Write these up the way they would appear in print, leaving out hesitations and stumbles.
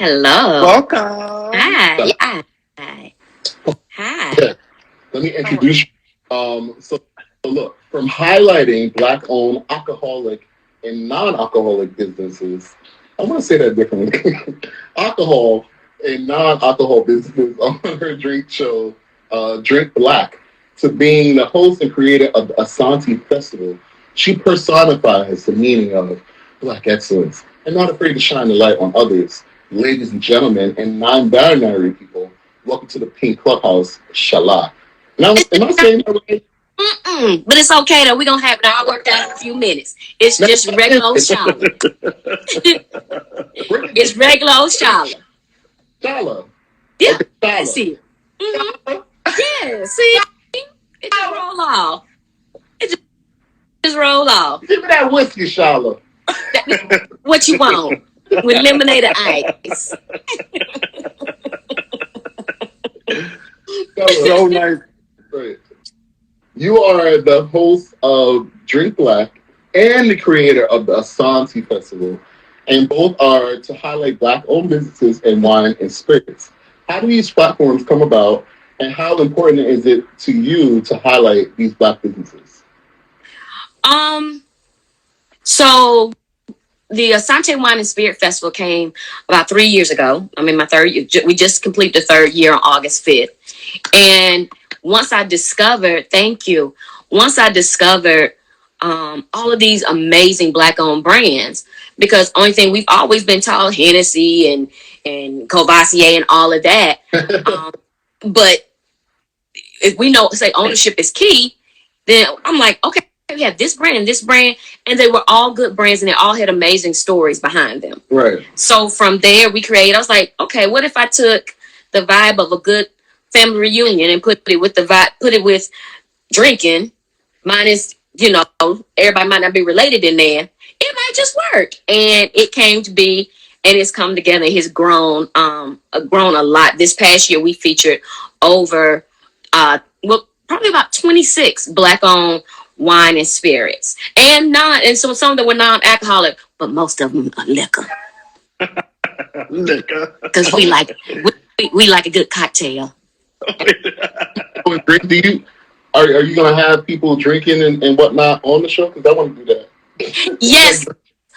Hello. Welcome. Hi. Hi. Hi. Okay, let me introduce you. So look, from highlighting black-owned alcoholic and non-alcoholic businesses, I'm going to say that differently. Alcohol and non-alcohol businesses on her drink show, Drink Black, to being the host and creator of the Asante Festival. She personifies the meaning of black excellence and not afraid to shine the light on others. Ladies and gentlemen, and non-binary people, welcome to the Pink Clubhouse, Shala. Now, am I saying that right? But it's okay though. We're gonna have it all worked out in a few minutes. It's just regular old Shala. It's regular old Shala. Shala. Yeah, Okay, that's Shala. it. Yeah, see, it just roll off. It just roll off. Give me that whiskey, Shala. What you want with lemonade or ice? So nice. Right. You are the host of Drink Black and the creator of the Asante Festival, and both are to highlight black-owned businesses in wine and spirits. How do these platforms come about, and how important is it to you to highlight these black businesses? So the Asante Wine and Spirit Festival came about 3 years ago. I'm in my third year. We just completed the third year on August 5th. And once I discovered, all of these amazing black-owned brands, because only thing we've always been taught Hennessy and Courvoisier and all of that. But if we know, say, ownership is key, then I'm like, okay, we have this brand and this brand, and they were all good brands, and they all had amazing stories behind them. Right. So from there, I was like, okay, what if I took the vibe of a good family reunion and put it with drinking, minus, everybody might not be related in there. It might just work. And it came to be, and it's come together. It's grown a lot. This past year, we featured over, probably about 26 black-owned wine and spirits. And so some of them were non-alcoholic, but most of them are liquor. Liquor. Because we like a good cocktail. Are you gonna have people drinking and whatnot on the show? Because I want to do that. Yes.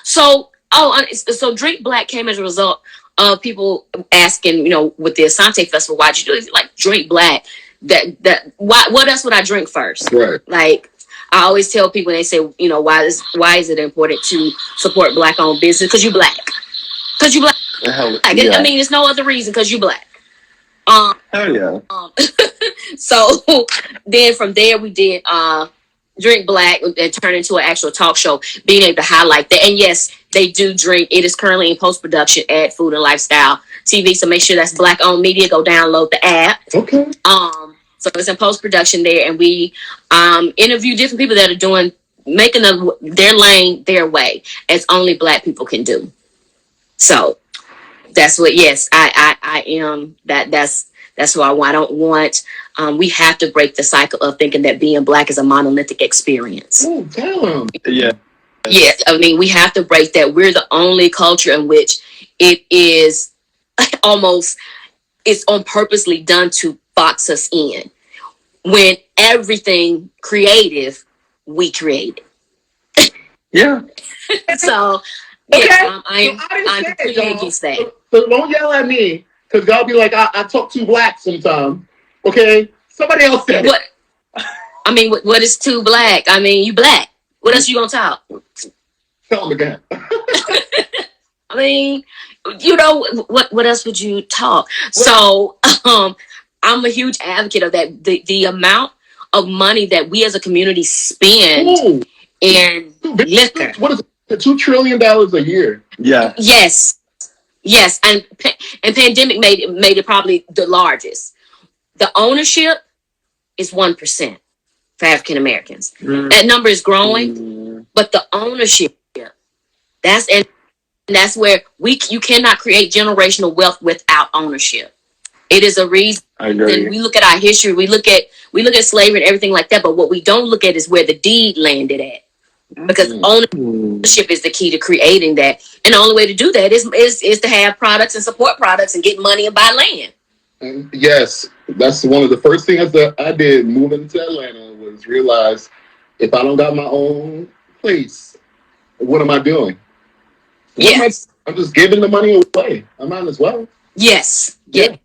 So Drink Black came as a result of people asking, with the Asante Festival, why'd you do it? Like, Drink Black. What else would I drink first? Right. Like, I always tell people, they say, why is it important to support black-owned business? Because you black. Because you black. Hell, I yeah. mean, there's no other reason, because you black. Hell yeah. So then from there we did Drink Black and turned into an actual talk show, being able to highlight that. And yes, they do drink. It is currently in post-production at Food and Lifestyle TV. So make sure that's Black-owned media. Go download the app. Okay. So it's in post-production there, and we interview different people that are making their lane their way, as only black people can do. So that's what. Yes, I am. That's why I don't want. We have to break the cycle of thinking that being black is a monolithic experience. Oh, damn. Yeah. Yeah, I mean, we have to break that. We're the only culture in which it is it's on purposely done to box us in, when everything creative we created. Yeah. So Okay. yes, I'm completely against that. So don't yell at me, because y'all be like, I talk too black sometimes. Okay? Somebody else said What? I mean, what is too black? I mean, you black. What else you gonna talk? Tell them again. I mean, what else would you talk? So I'm a huge advocate of that. The amount of money that we as a community spend in liquor. What is it? $2 trillion a year. Yeah. Yes, and pandemic made it probably the largest. The ownership is 1% for African Americans. That number is growing, but the ownership, that's where you cannot create generational wealth without ownership. It is a reason. I agree. We look at our history, we look at slavery and everything like that, but what we don't look at is where the deed landed at. because ownership is the key to creating that. And the only way to do that is to have products and support products and get money and buy land. Yes, that's one of the first things that I did moving to Atlanta was realize if I don't got my own place, what am I doing? Yes. I'm just giving the money away. I might as well. Yes. Yeah.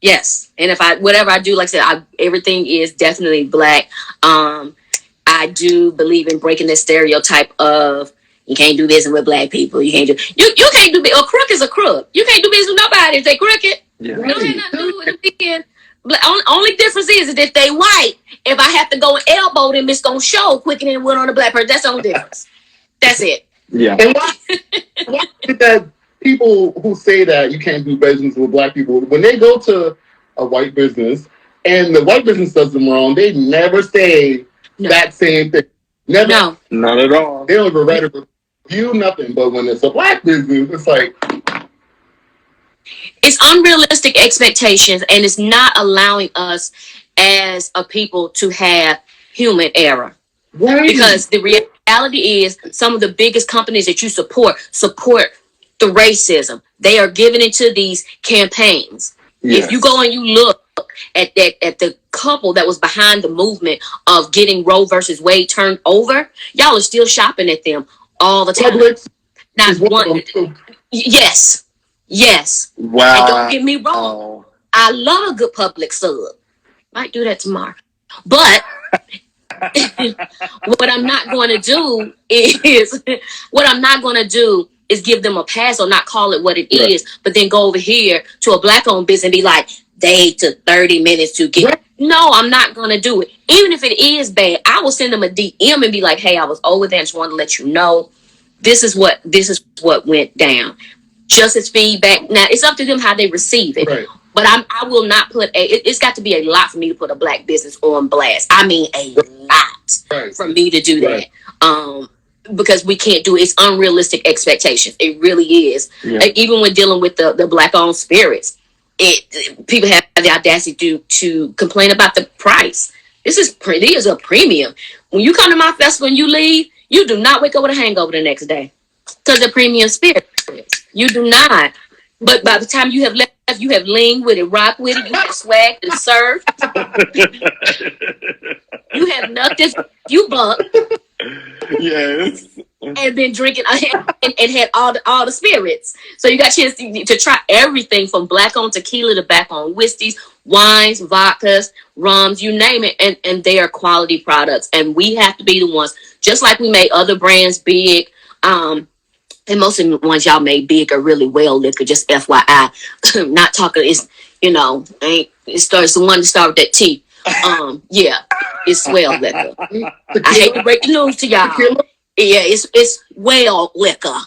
Yes. And if whatever I do, like I said, everything is definitely black. I do believe in breaking the stereotype of you can't do business with black people. You can't do a crook is a crook. You can't do business with nobody if they crooked. Yeah. Right. Don't have nothing to do with them being. Only difference is if they white. If I have to go and elbow them, it's gonna show quicker than it would on a black person. That's the only difference. That's it. Yeah. And why did that people who say that you can't do business with black people, when they go to a white business and the white business does them wrong, they never say that same thing. Never. No. Not at all. They don't even write a review, nothing. But when it's a black business, it's like it's unrealistic expectations, and it's not allowing us as a people to have human error. Right. Because the reality is some of the biggest companies that you support the racism. They are giving into these campaigns. Yes. If you go and you look at the couple that was behind the movement of getting Roe versus Wade turned over, y'all are still shopping at them all the time. Not one. Yes. Wow. And don't get me wrong. I love a good Publix sub. Might do that tomorrow. But what I'm not going to do is give them a pass or not call it what it is, but then go over here to a black-owned business and be like, they took 30 minutes to get. No, I'm not going to do it. Even if it is bad, I will send them a DM and be like, hey, I was over there. I just wanted to let you know this is what went down. Just as feedback. Now, it's up to them how they receive it. Right. But I will not put it's got to be a lot for me to put a black business on blast. I mean, a lot for me to do that. Because we can't do it. It's unrealistic expectations. It really is. Yeah. Even when dealing with the black-owned spirits, people have the audacity to complain about the price. This is a premium. When you come to my festival and you leave, you do not wake up with a hangover the next day because the premium spirits. You do not. But by the time you have left, you have leaned with it, rock with it, you have swagged and served. You have nothing. You buck. Yes. And been drinking and had all the spirits. So you got a chance to try everything from black-owned tequila to black-owned whiskeys, wines, vodkas, rums, you name it. And they are quality products. And we have to be the ones, just like we made other brands big. And most of the ones y'all made big are really well liquor, just FYI. Not talking, it's, it's the one to start with that T. Yeah, it's well liquor. I hate to break the news to y'all. Yeah, it's well liquor.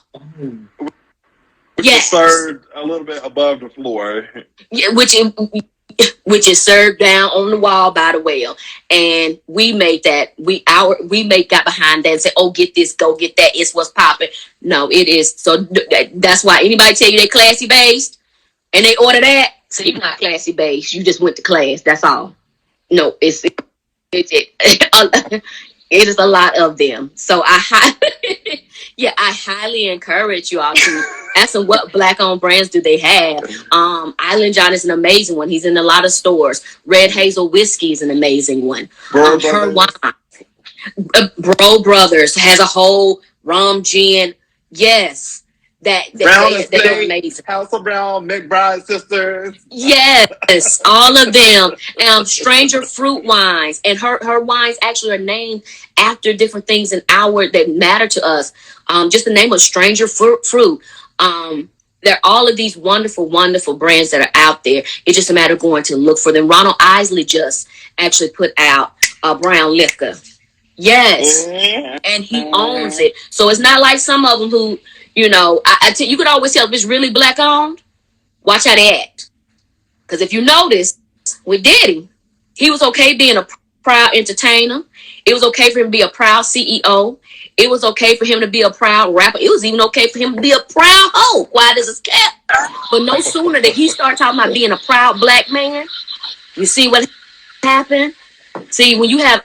Yes. Served a little bit above the floor. Yeah, which is served down on the wall by the well. And we made that. Got behind that and said, oh, get this, go get that. It's what's popping. No, it is. So that's why anybody tell you they classy based and they order that. So you're not classy based. You just went to class. That's all. No, it is a lot of them. So I highly encourage you all to ask them what black-owned brands do they have. Island John is an amazing one. He's in a lot of stores. Red Hazel Whiskey is an amazing one. Her wine. Bro Brothers has a whole rum gin. Yes. They're amazing. House of Brown, McBride Sisters. Yes, all of them. Stranger Fruit wines, and her wines actually are named after different things in that matter to us. Just the name of Stranger Fruit. There are all of these wonderful, wonderful brands that are out there. It's just a matter of going to look for them. Ronald Isley just actually put out a brown liquor. Yes, and he owns it. So it's not like some of them who. You could always tell if it's really black owned, watch how they act. Because if you notice, with Diddy, he was okay being a proud entertainer. It was okay for him to be a proud CEO. It was okay for him to be a proud rapper. It was even okay for him to be a proud hoe. Quiet as a cat. But no sooner did he start talking about being a proud black man, you see what happened? See, when you have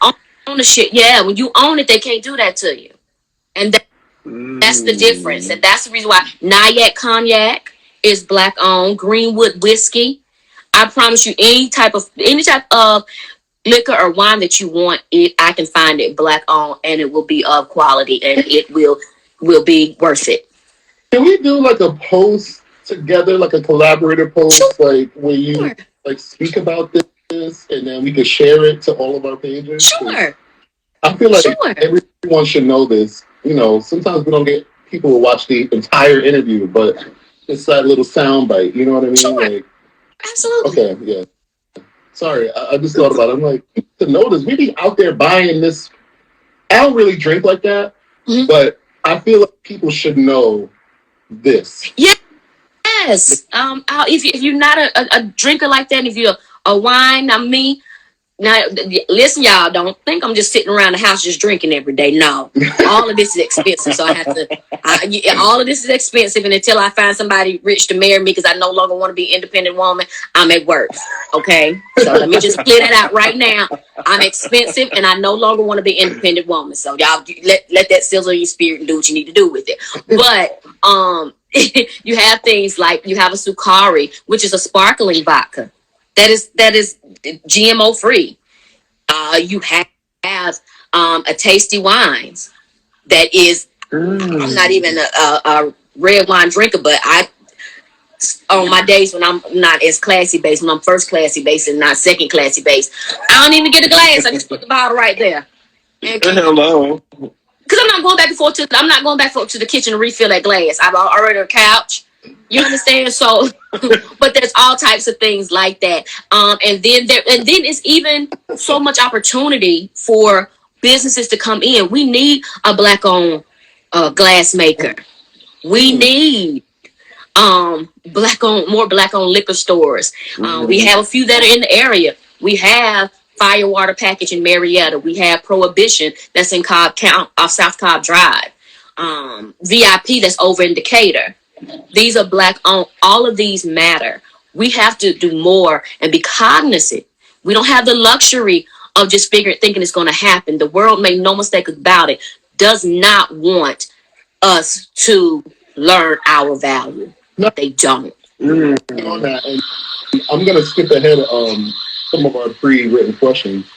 ownership, when you own it, they can't do that to you. And that's the difference. And that's the reason why Nyack Cognac is black owned. Greenwood Whiskey. I promise you, any type of liquor or wine that you want, I can find it black owned, and it will be of quality, and it will be worth it. Can we do like a post together, like a collaborative post, Sure. like where you like speak about this, and then we could share it to all of our pages? Sure. I feel like Sure. everyone should know this. You know, sometimes we don't get people to watch the entire interview, but it's that little sound bite. You know what I mean? Sure. Like, Absolutely. okay, yeah. Sorry, I just thought about it. I'm like, to notice, we be out there buying this. I don't really drink like that, but I feel like people should know this. Yes. If you're not a drinker like that, if you're a wine, now me. Now, listen, y'all, don't think I'm just sitting around the house just drinking every day. No, all of this is expensive, so I have to. All of this is expensive, and until I find somebody rich to marry me, because I no longer want to be an independent woman, I'm at work. Okay, so let me just clear that out right now. I'm expensive, and I no longer want to be an independent woman. So y'all let that sizzle in your spirit and do what you need to do with it. But you have things like you have a Sukari, which is a sparkling vodka. That is GMO free. You have a Tasty Wines that is. I'm not even a red wine drinker, but on my days when I'm not as classy based, when I'm first classy based and not second classy based, I don't even get a glass. I just put the bottle right there. Hello. Because I'm not going back and forth to the kitchen to refill that glass. I've already on a couch. You understand? So, but there's all types of things like that. And then it's even so much opportunity for businesses to come in. We need a black-owned glass maker. We need more black-owned liquor stores. We have a few that are in the area. We have Firewater Package in Marietta. We have Prohibition that's in Cobb County, off South Cobb Drive. VIP that's over in Decatur. These are black owned. All of these matter. We have to do more and be cognizant. We don't have the luxury of just thinking it's going to happen. The world, make no mistake about it, does not want us to learn our value. No. They don't. On that, and I'm going to skip ahead some of our pre-written questions.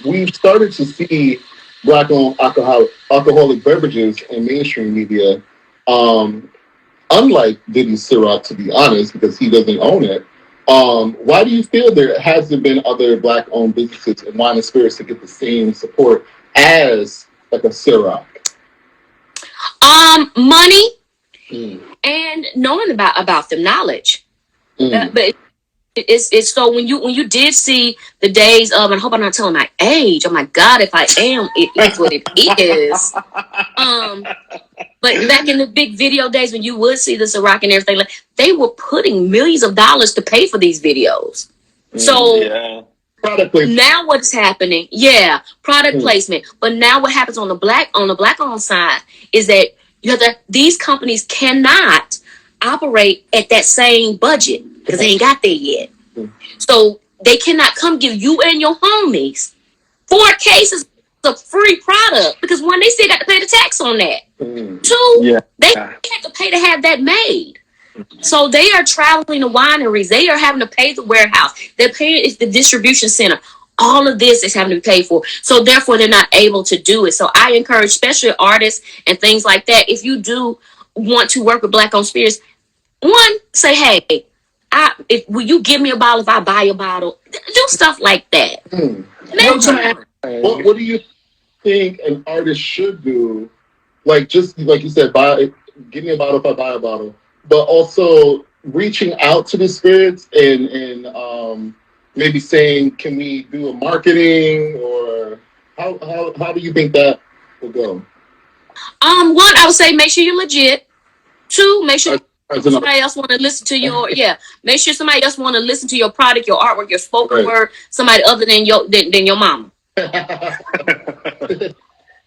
We've started to see black-owned alcoholic beverages in mainstream media. Unlike Diddy's Ciroc, to be honest, because he doesn't own it. Why do you feel there hasn't been other black-owned businesses in wine and spirits to get the same support as like a Ciroc? Money and knowing about them, knowledge. But it's so when you did see the days of, and I hope I'm not telling my age. Oh my God, if I am, it is what it is. But back in the big video days when you would see the Ciroc and everything, like they were putting millions of dollars to pay for these videos. So product placement. Now what's happening? Yeah, product placement. But now what happens on the black owned side is that these companies cannot operate at that same budget because they ain't got there yet. So they cannot come give you and your homies 4 cases of free product because one, they still got to pay the tax on that. 2, they have to pay to have that made. So they are traveling to wineries. They are having to pay the warehouse. They're paying the distribution center. All of this is having to be paid for. So therefore, they're not able to do it. So I encourage, especially artists and things like that, if you do want to work with black-owned spirits, one, say, hey, will you give me a bottle if I buy a bottle? Do stuff like that. What do you think an artist should do? Like, just like you said, give me a bottle if I buy a bottle. But also reaching out to the spirits and maybe saying, can we do a marketing, or how do you think that will go? One, I would say make sure you're legit. 2, make sure somebody else want to listen to your make sure somebody else want to listen to your product, your artwork, your spoken word, somebody other than your mama.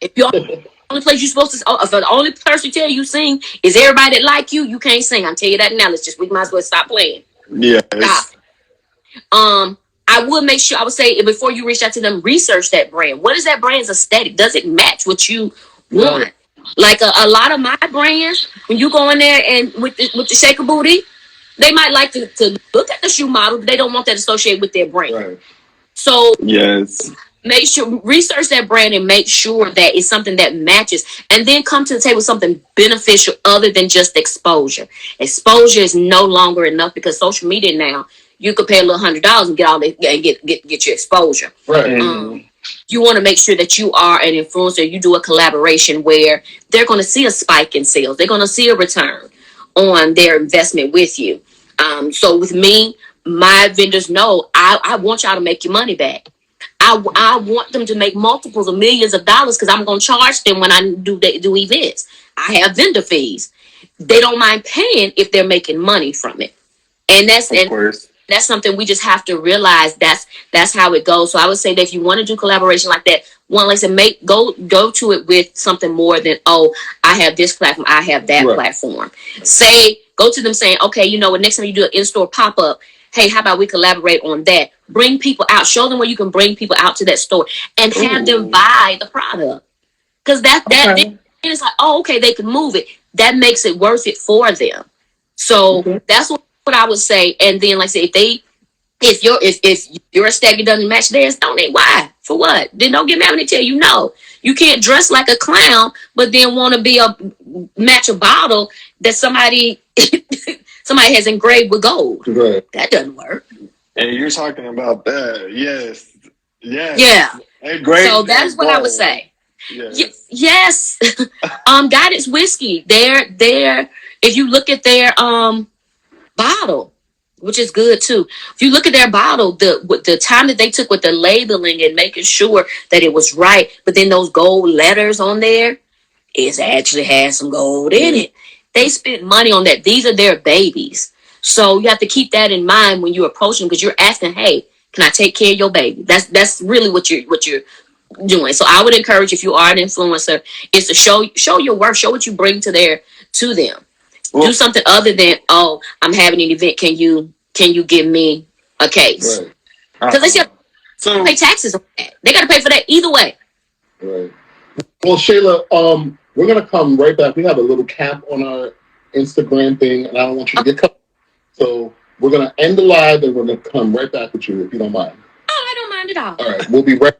If you're the only place you're supposed to, if the only person tell you sing is everybody that like you can't sing. I'll tell you that now. We might as well stop playing. Yes. Stop. I would say before you reach out to them, research that brand. What is that brand's aesthetic? Does it match what you want? Like a lot of my brands, when you go in there and with the shaker booty, they might like to look at the shoe model, but they don't want that associated with their brand. Right. So Yes. make sure research that brand and make sure that it's something that matches, and then come to the table with something beneficial other than just exposure. Exposure is no longer enough because social media now, you could pay a little $100 and get all that and get your exposure. Right. You want to make sure that you are an influencer. You do a collaboration where they're going to see a spike in sales. They're going to see a return on their investment with you. So with me, my vendors know I want y'all to make your money back. I want them to make multiples of millions of dollars because I'm going to charge them when I do events. I have vendor fees. They don't mind paying if they're making money from it. And Of course. that's something we just have to realize. That's how it goes. So I would say that if you want to do collaboration like that, one, like I said, go to it with something more than, oh, I have this platform, I have that platform. Say, go to them saying, okay, you know what, next time you do an in-store pop-up, hey, how about we collaborate on that? Bring people out, show them where you can bring people out to that store and have them buy the product. Because that it's like, oh, okay, they can move it. That makes it worth it for them. So that's what I would say. And then, like I said, if your aesthetic doesn't match theirs, donate. Why? For what? Then don't get mad when they tell you no. You can't dress like a clown, but then want to be match a bottle that somebody has engraved with gold. Right. That doesn't work. And you're talking about that. Yes. Yes. Yeah. So that is what I would say. Yes. Guidance whiskey. They're if you look at their bottle, which is good too. If you look at their bottle, the time that they took with the labeling and making sure that it was right, but then those gold letters on there, it actually has some gold in it. They spent money on that. These are their babies. So you have to keep that in mind when you approach them, because you're asking, hey, can I take care of your baby? That's really what you're doing. So I would encourage, if you are an influencer, is to show your work, show what you bring to them. Well, do something other than, oh, I'm having an event. Can you give me a case? Because they still pay taxes on that. They got to pay for that either way. Right. Well, Shayla, we're gonna come right back. We have a little cap on our Instagram thing, and I don't want you to get cut. So we're gonna end the live, and we're gonna come right back with you, if you don't mind. Oh, I don't mind at all. All right, we'll be right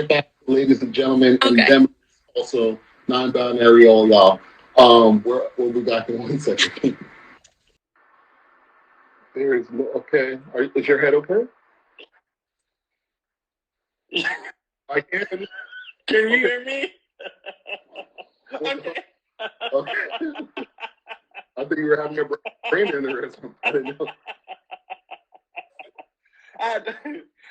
back, ladies and gentlemen, and then also non-binary, all y'all. We'll be back in 1 second. There's okay. Is your head okay? I can. Can you hear me? Okay. I think you were having a brain aneurysm. I didn't know. I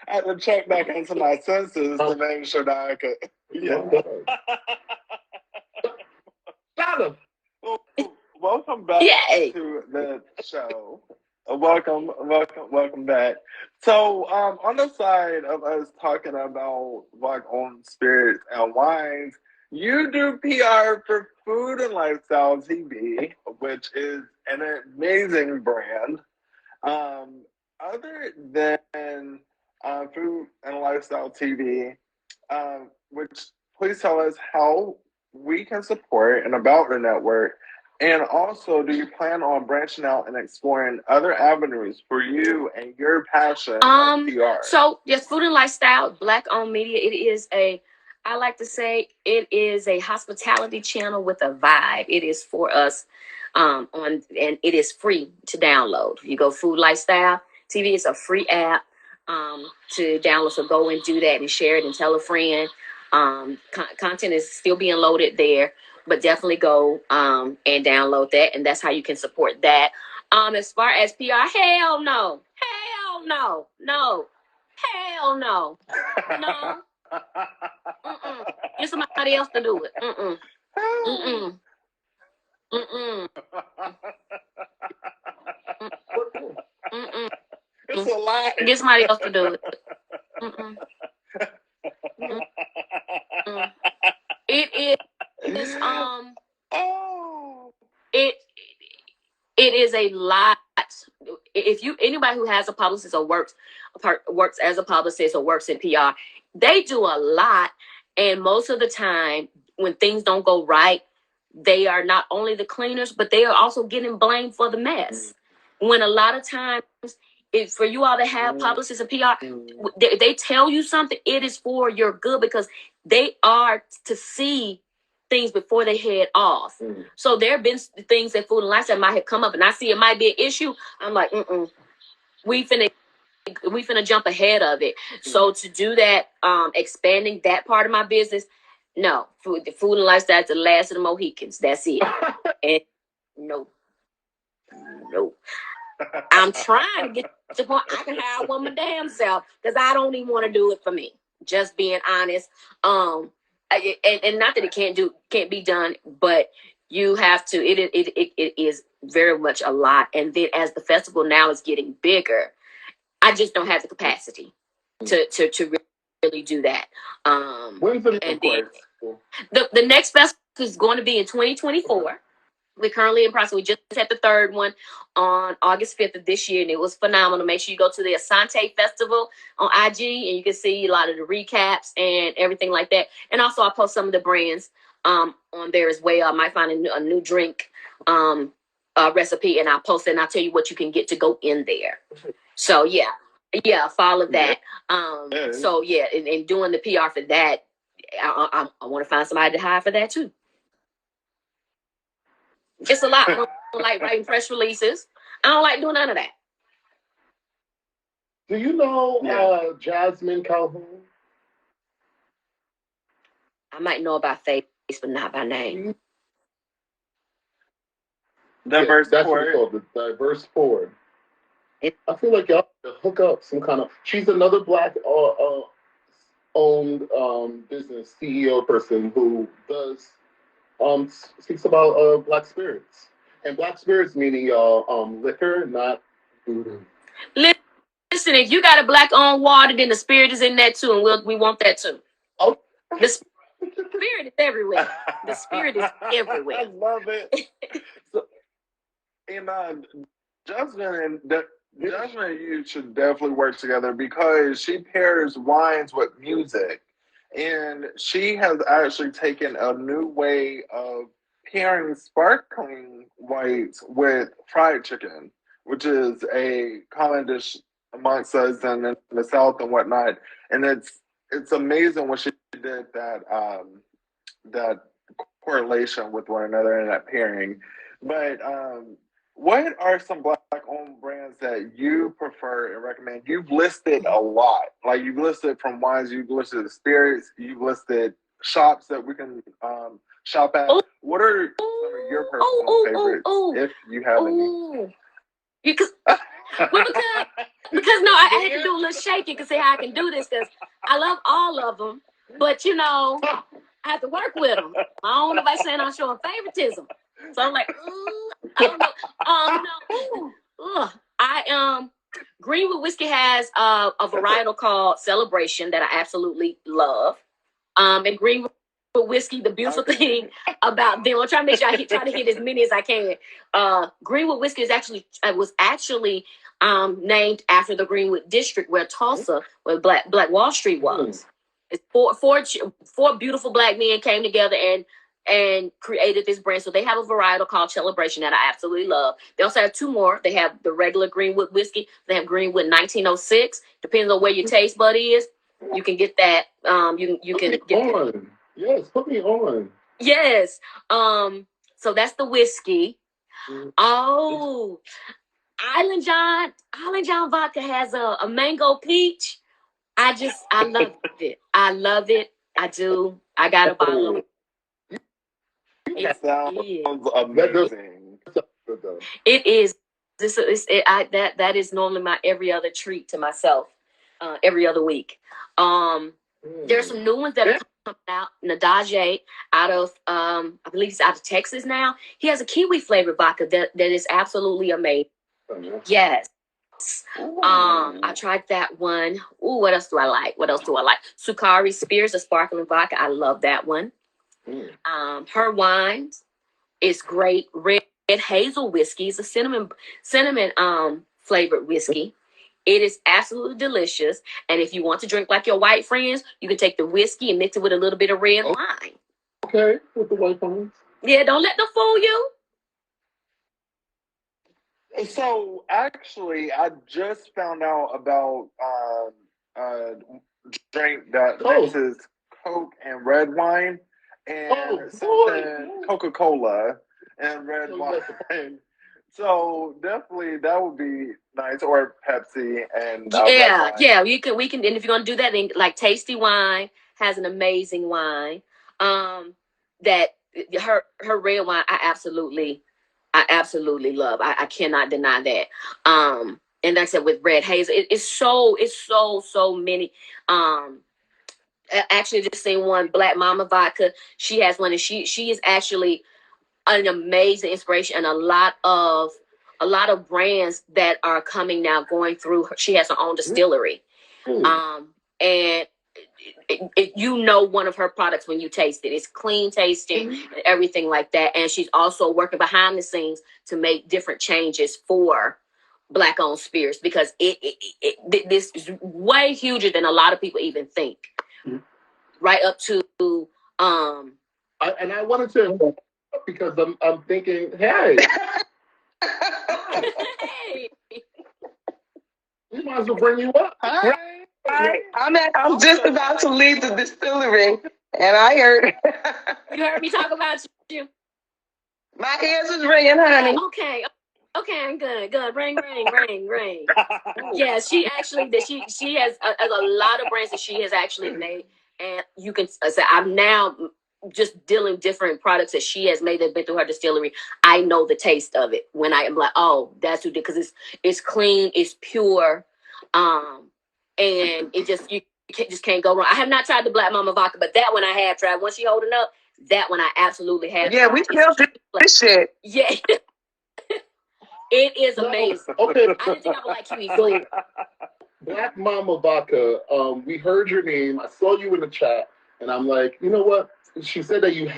had to check back into my senses to make sure that I could. Yeah. Welcome back to the show. Welcome back. So, on the side of us talking about Black-owned spirits and wines, you do PR for Food and Lifestyle TV, which is an amazing brand. Other than Food and Lifestyle TV, which please tell us how we can support and about the network. And also, do you plan on branching out and exploring other avenues for you and your passion of PR? So, yes, Food and Lifestyle, Black-owned media. I like to say, it is a hospitality channel with a vibe. It is for us, and it is free to download. If you go Food Lifestyle TV, it's a free app to download. So go and do that and share it and tell a friend. Content is still being loaded there, but definitely go and download that, and that's how you can support that. As far as PR, hell no, get somebody else to do it. It's a lie. Get somebody else to do it. It is it is a lot. If anybody who has a publicist or works as a publicist or works in PR, they do a lot, and most of the time when things don't go right, they are not only the cleaners, but they are also getting blamed for the mess. When a lot of times, for you all to have publicists and PR, they tell you something, it is for your good, because they are to see things before they head off. So there have been things that Food and Lifestyle might have come up, and I see it might be an issue. I'm like, we finna jump ahead of it. So to do that, expanding that part of my business, no, the Food and Lifestyle is the last of the Mohicans. That's it. And no. I'm trying to get to the point I can hire one my damn self, because I don't even want to do it for me. Just being honest. And not that it can't be done, but you have to. It is very much a lot. And then as the festival now is getting bigger, I just don't have the capacity to really do that. When's the and then the next festival is going to be in 2024. We're currently in process. We just had the third one on August 5th of this year, and it was phenomenal. Make sure you go to the Asante Festival on IG, and you can see a lot of the recaps and everything like that. And also, I'll post some of the brands on there as well. I might find a new drink recipe, and I'll post it, and I'll tell you what you can get to go in there. So, yeah, follow that. So, yeah, and doing the PR for that, I want to find somebody to hire for that, too. It's a lot. I don't like writing press releases. I don't like doing none of that. Do you know Jasmine Calhoun? I might know about face, but not by name. Diverse that's what it's called, the Diverse Forward. I feel like y'all hook up some kind of. She's another Black owned business CEO person who does speaks about Black spirits, and Black spirits meaning liquor, not voodoo. Listen, if you got a Black owned water, then the spirit is in that too, and we want that too. Oh, the spirit is everywhere. The spirit is everywhere. I love it. So, and Jasmine and you should definitely work together, because she pairs wines with music. And she has actually taken a new way of pairing sparkling whites with fried chicken, which is a common dish amongst us and in the South and whatnot. And it's amazing when she did that correlation with one another and that pairing. But what are some Black-owned brands that you prefer and recommend? You've listed a lot. Like, you've listed from wines, you've listed the spirits, you've listed shops that we can shop at. What are some of your personal favorites, if you have any? Because no, I had to do a little shaking to see how I can do this, because I love all of them. But, I have to work with them. I don't know if I'm saying I'm showing favoritism. So I'm like, I don't know. Greenwood Whiskey has a varietal called Celebration that I absolutely love. And Greenwood Whiskey, the beautiful thing about them, I'm trying to make sure I try to hit as many as I can. Greenwood Whiskey was actually named after the Greenwood district where Tulsa, where Black Wall Street was. It's four beautiful Black men came together and created this brand. So they have a varietal called Celebration that I absolutely love. They also have two more. They have the regular Greenwood whiskey. They have Greenwood 1906. Depends on where your taste bud is. You can get that. You can get that. Yes, put me on. Yes. So that's the whiskey. Oh, Island John Vodka has a mango peach. I love it. I love it. I do. I got a bottle of it. Sounds amazing. It is. That is normally my every other treat to myself, every other week. There's some new ones that are coming out. Nadage out of I believe he's out of Texas now. He has a kiwi flavored vodka that is absolutely amazing. Yes. I tried that one. Ooh, what else do I like? Sukari Spears, a sparkling vodka. I love that one. Her wines is great. Red hazel whiskey is a cinnamon flavored whiskey. It is absolutely delicious. And if you want to drink like your white friends, you can take the whiskey and mix it with a little bit of red wine. Okay, with the white friends. Yeah, don't let them fool you. So actually, I just found out about drink that mixes Coke and red wine and something Coca-Cola and red wine. So definitely that would be nice, or Pepsi and red wine. Yeah. We can, and if you're gonna do that, then like Tasty Wine has an amazing wine. That her red wine, I absolutely love. I cannot deny that. And like I said, with Red Hazel, it's so many. Actually, just seen one, Black Mama Vodka. She has one, and she is actually an amazing inspiration, and a lot of brands that are coming now going through her. She has her own distillery. And you know one of her products when you taste it. It's clean tasting and everything like that. And she's also working behind the scenes to make different changes for Black owned spirits, because this is way huger than a lot of people even think. Right up to I wanted to, because I'm thinking, hey, we might as well bring you up. Hi. I'm just about to leave the distillery, and I heard. You heard me talk about you. My ears is ringing, honey. Okay, good. Ring. Yeah, she actually she has a lot of brands that she has actually made, and you can say I'm now just dealing different products that she has made that been through her distillery. I know the taste of it when I am like, oh, that's who did, because it's clean, it's pure, and it just just can't go wrong. I have not tried the Black Mama Vodka, but that one I have tried. Once she holding up, that one I absolutely have. Yeah, we killed this shit. Yeah. It is amazing. Okay. I didn't think I would like Kiwi flavor. Black Mama Vodka, we heard your name. I saw you in the chat, and I'm like, you know what? She said that you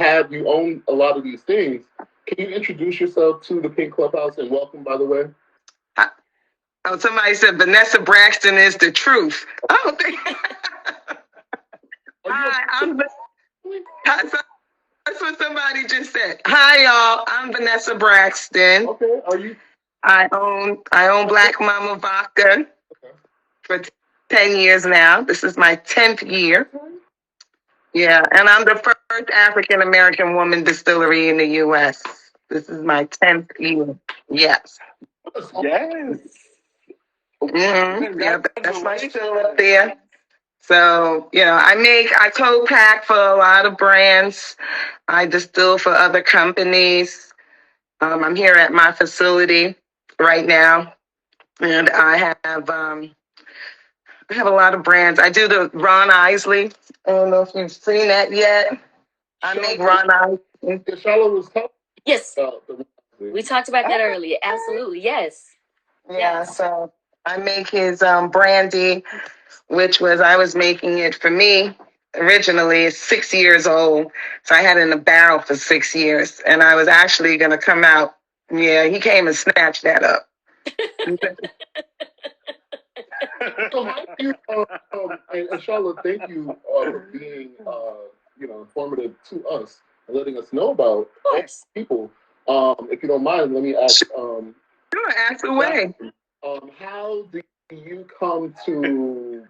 own a lot of these things. Can you introduce yourself to the Pink Clubhouse, and welcome, by the way? Oh, somebody said Vanessa Braxton is the truth. Oh, hi, that's what somebody just said. Hi, y'all. I'm Vanessa Braxton. Okay, are you? I own Black Mama Vodka for 10 years now. This is my 10th year. Yeah, and I'm the first African American woman distillery in the U.S. This is my 10th year. Yes. Yes. Mm-hmm. Yeah, that's my still up there. So, I co-pack for a lot of brands. I distill for other companies. I'm here at my facility right now, and I have a lot of brands. I do the Ron Isley. I don't know if you've seen that yet. I make Ron Isley. Shala was talking. Yes. We talked about that earlier. Absolutely. Yes. Yeah, so I make his brandy, which I was making it for me originally. It's 6 years old. So I had it in a barrel for 6 years. And I was actually going to come out. Yeah, he came and snatched that up. So how do you, and Charlotte, thank you for being, informative to us and letting us know about people. If you don't mind, let me ask. Sure, ask away. How do you come to,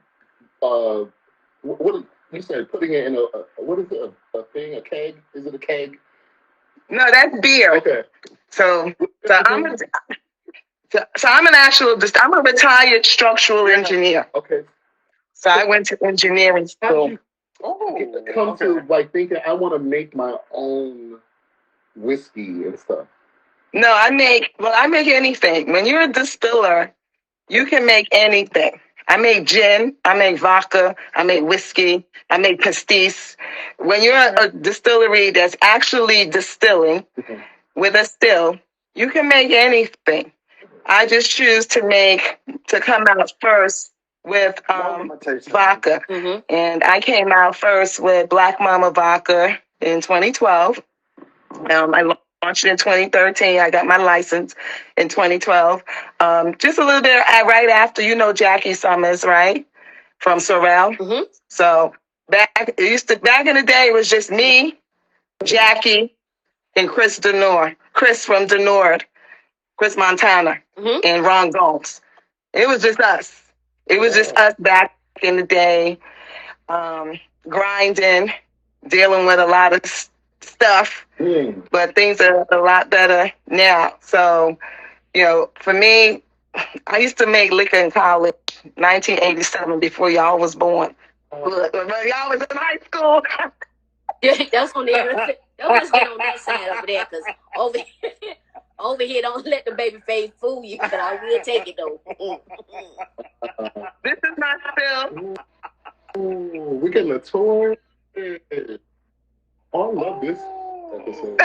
what you said, putting it in what is it, a thing, a keg? Is it a keg? No, that's beer. Okay. So I'm I'm a retired structural engineer. Okay. So I went to engineering school. Come to thinking I want to make my own whiskey and stuff. No, I make anything. When you're a distiller, you can make anything. I make gin, I make vodka, I make whiskey, I make pastis. When you're a distillery that's actually distilling with a still, you can make anything. I just choose to come out first with vodka. Mm-hmm. And I came out first with Black Mama Vodka in 2012. I launched in 2013. I got my license in 2012. Just a little bit right after, Jackie Summers, right? From Sorrel. Mm-hmm. So back in the day, it was just me, Jackie, and Chris from Denord, Chris Montana, and Ron Gomes. It was just us. It was just us back in the day, grinding, dealing with a lot of stuff, but things are a lot better now. So, for me, I used to make liquor in college, 1987, before y'all was born. But y'all was in high school. Yeah, that's on the don't just get on that side over there, because over here, don't let the baby face fool you, but I will take it though. This is my spill. Ooh, we getting a tour. Oh, I love this episode.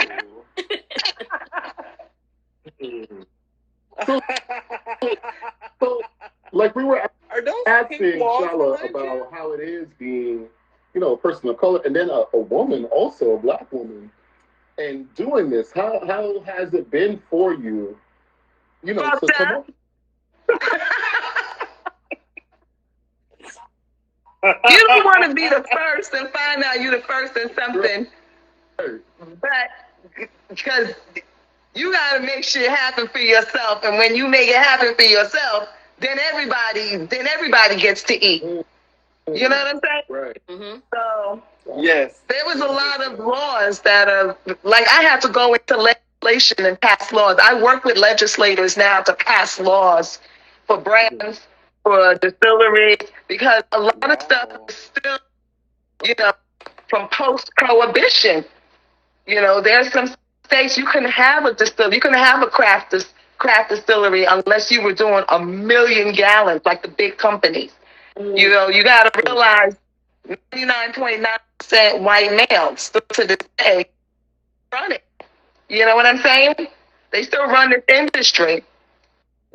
So, like we were asking Shala about how it is being, a person of color, and then a woman, also a Black woman, and doing this. How has it been for you? To come up. You don't want to be the first and find out you're the first in something, but because you got to make shit happen for yourself, and when you make it happen for yourself, then everybody gets to eat. You know what I'm saying? Right. Mm-hmm. So yes, there was a lot of laws that are like, I have to go into legislation and pass laws. I work with legislators now to pass laws for brands, for distilleries, because a lot of stuff is still, from post-prohibition. There's some states you couldn't have a distillery, you couldn't have a craft distillery unless you were doing 1 million gallons, like the big companies. You got to realize 99.9% white males still to this day run it. You know what I'm saying? They still run this industry.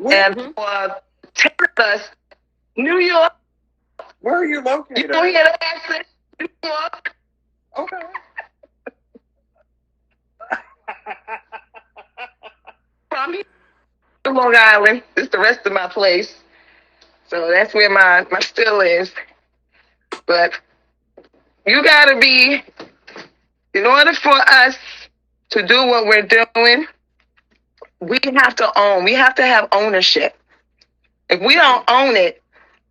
And for 10 of us, New York. Where are you located? You don't hear the accent? New York. Okay. From here to Long Island. This is the rest of my place. So that's where my still is. But you gotta be, in order for us to do what we're doing, we have to have ownership. If we don't own it,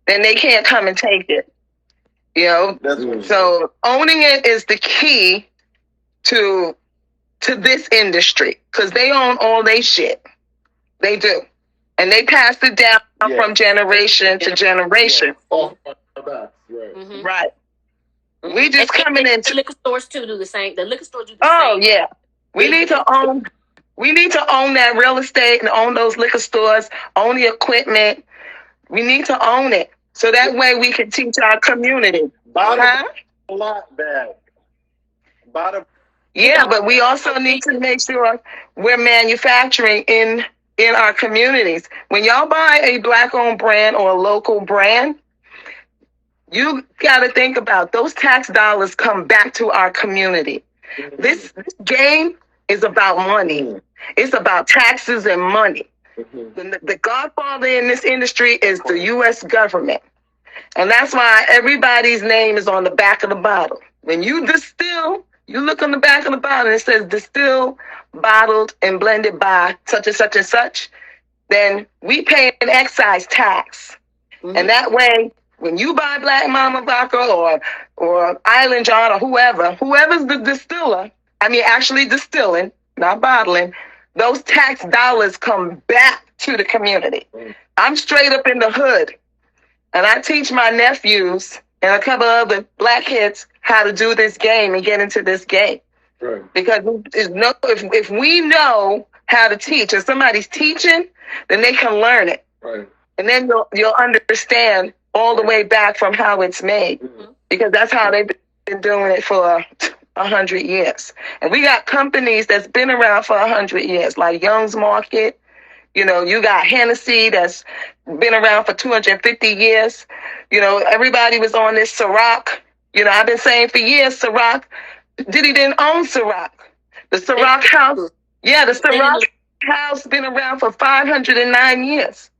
then they can't come and take it. So owning it is the key to this industry, because they own all their shit. They do. And they pass it down from generation to generation. Right. Mm-hmm. Right. We just coming into the liquor stores too do the same. The liquor stores do the same. Oh yeah. We need to own that real estate and own those liquor stores, own the equipment. We need to own it. So that way we can teach our community. A lot bag. Yeah, but we also need to make sure we're manufacturing in our communities. When y'all buy a Black-owned brand or a local brand, you got to think about those tax dollars come back to our community. This game is about money. It's about taxes and money. The godfather in this industry is the U.S. government. And that's why everybody's name is on the back of the bottle. When you distill, you look on the back of the bottle and it says distilled, bottled, and blended by such and such and such, then we pay an excise tax. And that way, when you buy Black Mama Vodka or Island John or whoever's the distiller, actually distilling, not bottling, those tax dollars come back to the community. I'm straight up in the hood, and I teach my nephews and a couple other Black kids how to do this game and get into this game. Right. Because if we know how to teach, if somebody's teaching, then they can learn it. Right. And then you'll understand all the way back from how it's made. Because that's how they've been doing it for 100 years. And we got companies that's been around for 100 years, like Young's Market. You got Hennessy that's been around for 250 years. Everybody was on this Ciroc. I've been saying for years, Ciroc, Diddy didn't own Ciroc. The Ciroc house, the Ciroc house been around for 509 years.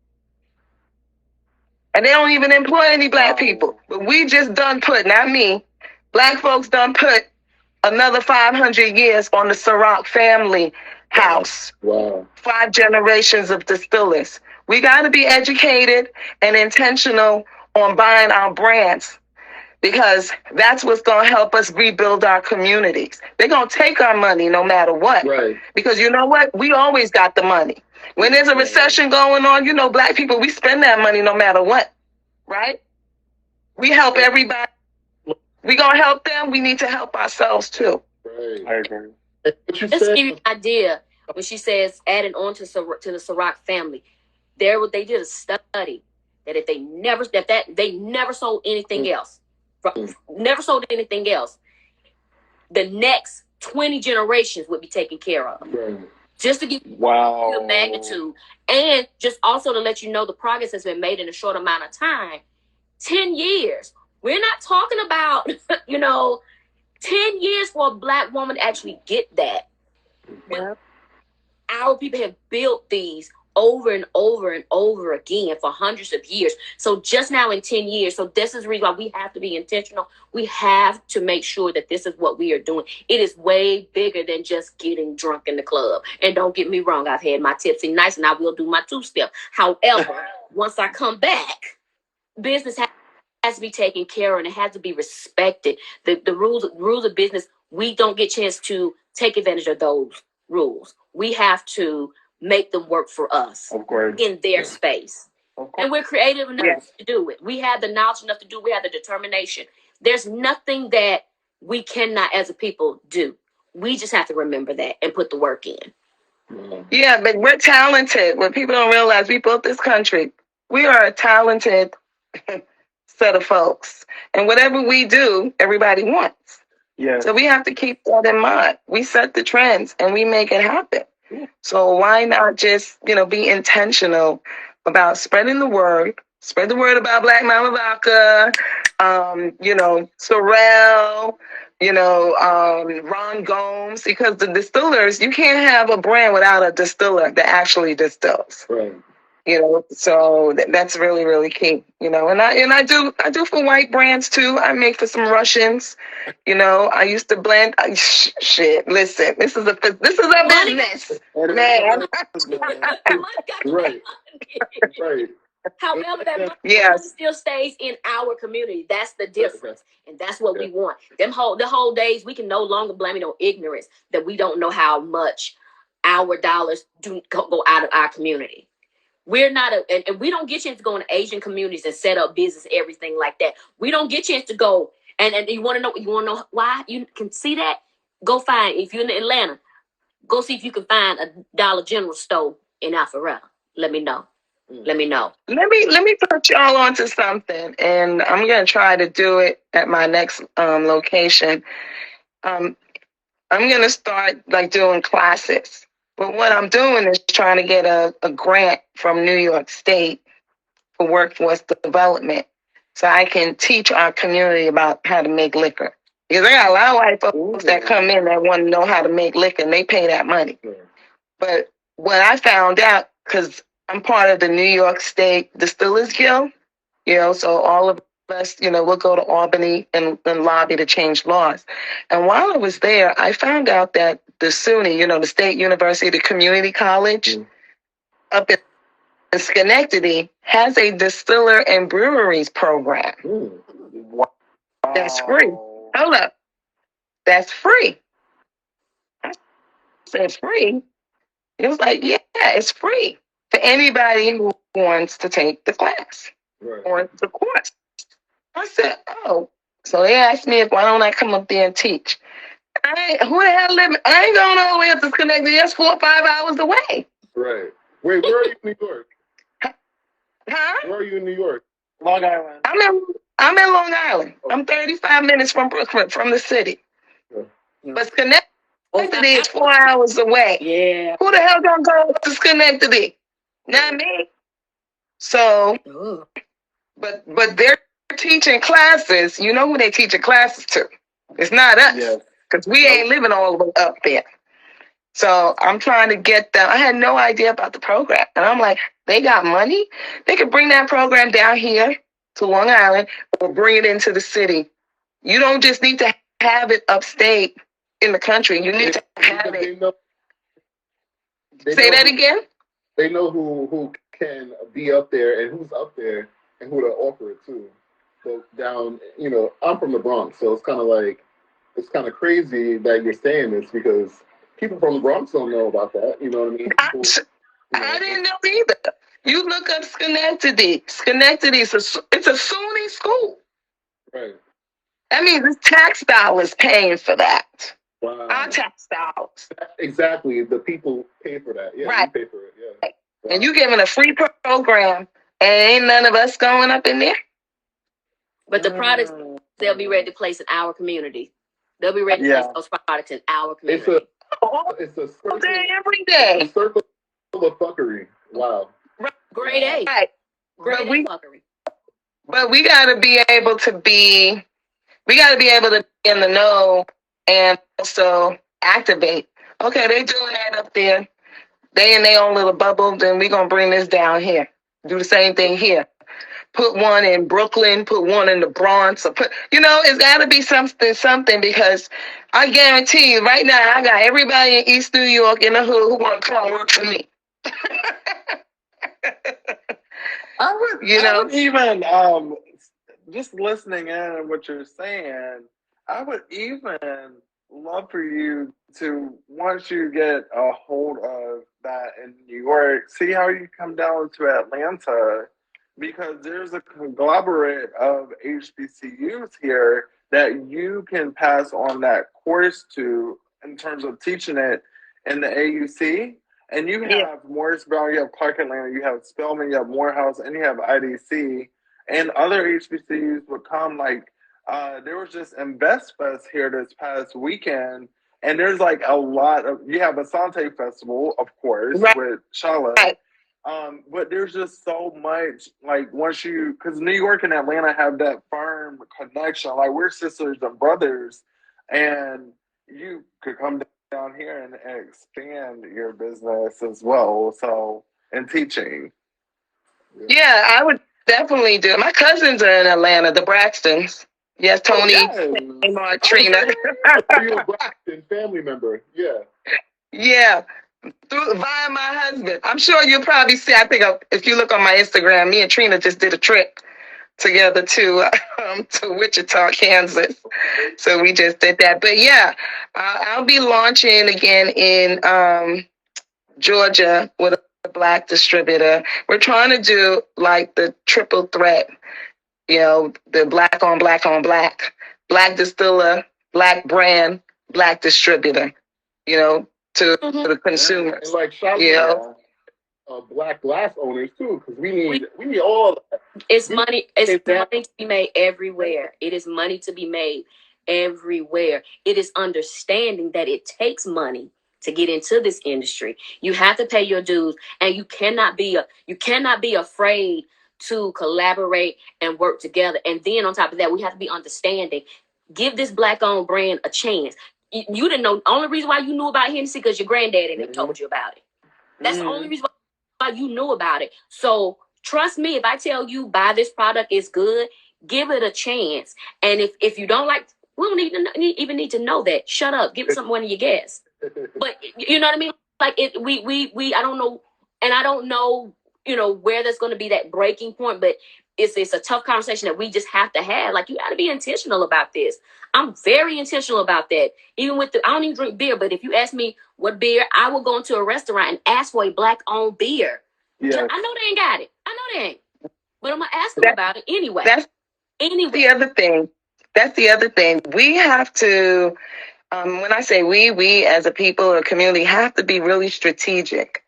And they don't even employ any Black people. But we just done put, not me, Black folks done put another 500 years on the Ciroc family house. Wow. 5 generations of distillers. We got to be educated and intentional on buying our brands, because that's what's going to help us rebuild our communities. They're going to take our money no matter what. Right. Because you know what? We always got the money. When there's a recession going on, you know, Black people, we spend that money no matter what. Right? We help everybody. We going to help them. We need to help ourselves too. Right. I agree. What you Just to said? give you an idea, when she says adding on to the Ciroc family, they did a study that if they never sold anything else, the next 20 generations would be taken care of. Right. Just to give you the magnitude, and just also to let you know the progress has been made in a short amount of time. 10 years. We're not talking about, 10 years for a Black woman to actually get that. Yeah. Our people have built these over and over and over again for hundreds of years. So just now in 10 years, so this is the reason why we have to be intentional. We have to make sure that this is what we are doing. It is way bigger than just getting drunk in the club. And don't get me wrong, I've had my tipsy nights and I will do my 2-step. However, once I come back, business has to be taken care of and it has to be respected. The rules of business, we don't get a chance to take advantage of those rules. We have to make them work for us, of course, in their space. And we're creative enough to do it. We have the knowledge enough to do it. We have the determination. There's nothing that we cannot as a people do. We just have to remember that and put the work in. Yeah, but we're talented. What people don't realize, we built this country. We are a talented set of folks. And whatever we do, everybody wants. Yeah. So we have to keep that in mind. We set the trends and we make it happen. So why not just, be intentional about spreading the word, spread the word about Black Mama Vodka, Sorrel, Ron Gomes, because the distillers, you can't have a brand without a distiller that actually distills. Right. So that's really, really key. And I do for white brands too. I make for some Russians. I used to blend. Shit, listen, this is a business, man. Right. Right. However, that money still stays in our community. That's the difference, and that's what we want. The whole days, we can no longer blame it on ignorance that we don't know how much our dollars do go out of our community. We're not and we don't get a chance to go in Asian communities and set up business, everything like that. We don't get a chance to go and you want to know why? You can see that. Go find, if you're in Atlanta, go see if you can find a Dollar General store in Alpharetta. Let me know. Let me know. Let me put y'all onto something, and I'm gonna try to do it at my next location. I'm gonna start doing classes. But what I'm doing is trying to get a grant from New York State for workforce development so I can teach our community about how to make liquor. Because I got a lot of white folks that come in that want to know how to make liquor, and they pay that money. But what I found out, because I'm part of the New York State Distillers Guild, so all of us, we'll go to Albany and lobby to change laws. And while I was there, I found out that the SUNY, the State University, the Community College up in Schenectady has a distiller and breweries program. Wow. That's free. Hold up. That's free. I said free. It was like, yeah, it's free for anybody who wants to take the class or the course. I said, oh. So they asked me why don't I come up there and teach? Who the hell live? I ain't going all the way up to Schenectady. That's 4 or 5 hours away. Right. Wait, where are you in New York? Huh? Where are you in New York? Long Island. I'm in Long Island. Okay. I'm 35 minutes from Brooklyn, from the city. Yeah. But Schenectady is 4 hours away. Yeah. Who the hell gonna go up to Schenectady? Not me. So, but they're teaching classes. You know who they teaching classes to? It's not us, because we ain't living all the way up there. So I'm trying to get them. I had no idea about the program. And I'm like, they got money? They could bring that program down here to Long Island or bring it into the city. You don't just need to have it upstate in the country. You need to have it. Say that again? They know who can be up there and who's up there and who to offer it to. So down, I'm from the Bronx, so it's kind of like, it's kind of crazy that you're saying this because people from the Bronx don't know about that. You know what I mean? I didn't know either. You look up Schenectady. Schenectady it's a SUNY school. Right. That means the tax dollars paying for that. Wow. Our tax dollars. Exactly. The people pay for that. Yeah, right. You pay for it. Yeah. Wow. And you giving a free program, and ain't none of us going up in there. But the products they'll be ready to place in our community. They'll be ready to place those products in our community. It's a circle, every day. It's a circle of fuckery. Wow. Grade A. Right. Grade A fuckery. But we gotta be able to be in the know and also activate. Okay, they doing that up there. They in their own little bubble, then we gonna bring this down here. Do the same thing here. Put one in Brooklyn, put one in the Bronx, or it's gotta be something because I guarantee you right now I got everybody in East New York in the hood who wanna come work for me. I would even just listening in on what you're saying, I would even love for you to, once you get a hold of that in New York, see how you come down to Atlanta, because there's a conglomerate of HBCUs here that you can pass on that course to in terms of teaching it in the AUC. And you have Morris Brown, you have Clark Atlanta, you have Spelman, you have Morehouse, and you have IDC. And other HBCUs would come, like, there was just Invest Fest here this past weekend. And there's like a lot of, you have Asante Festival, of course, with Shala. Right. But there's just so much, like, once you, because New York and Atlanta have that firm connection. Like, we're sisters and brothers. And you could come down here and expand your business as well. So, and teaching. Yeah, I would definitely do. My cousins are in Atlanta, the Braxtons. Yes, Tony, Tamar, Trina. You're a Braxton family member. Yeah. Yeah. Via my husband. I'm sure you'll probably see, I think if you look on my Instagram, me and Trina just did a trip together to Wichita, Kansas. So we just did that. But yeah, I'll be launching again in Georgia with a Black distributor. We're trying to do like the triple threat, the Black on Black on Black, Black distiller, Black brand, Black distributor, to the consumer. And like Black glass owners too, because we need all. It's money. It's money to be made everywhere. It is money to be made everywhere. It is understanding that it takes money to get into this industry. You have to pay your dues, and you cannot be afraid to collaborate and work together. And then on top of that, we have to be understanding. Give this Black-owned brand a chance. You didn't know. Only reason why you knew about Hennessy because your granddaddy told you about it. That's the only reason why you knew about it. So trust me, if I tell you buy this product, it's good. Give it a chance. And if you don't like, we don't even need to know that. Shut up. Give it one of your guests. But you know what I mean? Like I don't know, and I don't know, where there's going to be that breaking point. But it's a tough conversation that we just have to have. Like, you got to be intentional about this. I'm very intentional about that. Even I don't even drink beer, but if you ask me what beer, I will go into a restaurant and ask for a Black-owned beer. Yes. I know they ain't got it. I know they ain't. But I'm going to ask them about it anyway. That's the other thing. That's the other thing. We have to, when I say we as a people or community have to be really strategic,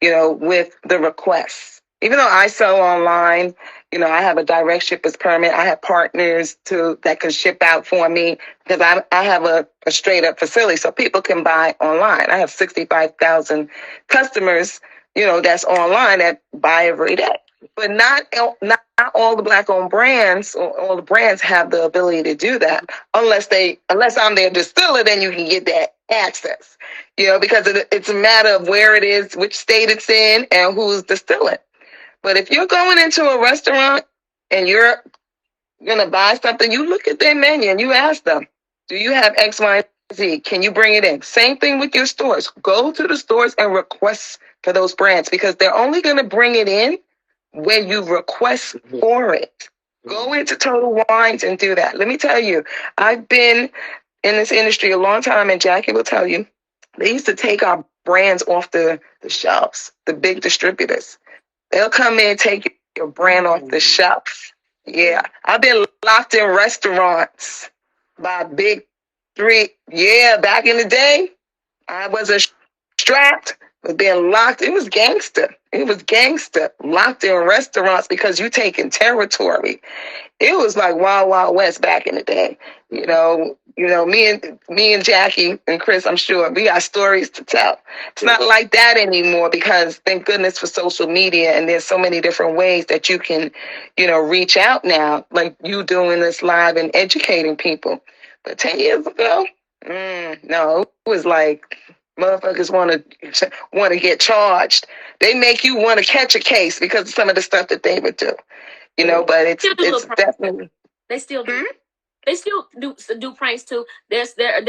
with the requests. Even though I sell online, I have a direct shipper's permit. I have partners that can ship out for me because I have a straight up facility so people can buy online. I have 65,000 customers, that's online that buy every day. But not all the Black-owned brands or all the brands have the ability to do that unless I'm their distiller, then you can get that access. Because it's a matter of where it is, which state it's in, and who's distilling. But if you're going into a restaurant and you're going to buy something, you look at their menu and you ask them, do you have X, Y, Can you bring it in? Same thing with your stores. Go to the stores and request for those brands because they're only going to bring it in when you request for it. Go into Total Wines and do that. Let me tell you, I've been in this industry a long time, and Jackie will tell you, they used to take our brands off the shelves, the big distributors. They'll come in and take your brand off the shelf. Yeah. I've been locked in restaurants by big three. Yeah, back in the day, I wasn't strapped, but being locked, it was gangster. It was gangster. Locked in restaurants because you taking territory. It was like Wild Wild West back in the day. Me and Jackie and Chris, I'm sure we got stories to tell. It's not like that anymore because thank goodness for social media and there's so many different ways that you can, reach out now, like you doing this live and educating people. But 10 years ago, no, it was like motherfuckers want to get charged. They make you want to catch a case because of some of the stuff that they would do. But it's definitely. They still do. They still do pranks too. There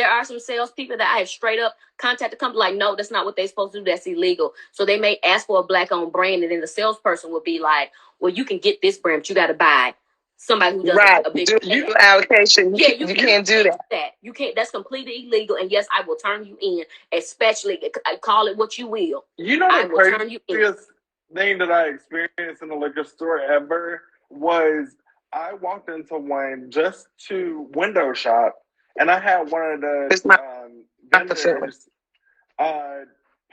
are some salespeople that I have straight up contacted the company like, no, that's not what they're supposed to do. That's illegal. So they may ask for a black-owned brand, and then the salesperson will be like, well, you can get this brand, but you got to buy somebody who does a big allocation. You can't do that. You can't. That's completely illegal. And yes, I will turn you in. Especially, call it what you will. I will turn you in. Thing that I experienced in the liquor store ever was I walked into one just to window shop, and I had one of the vendors.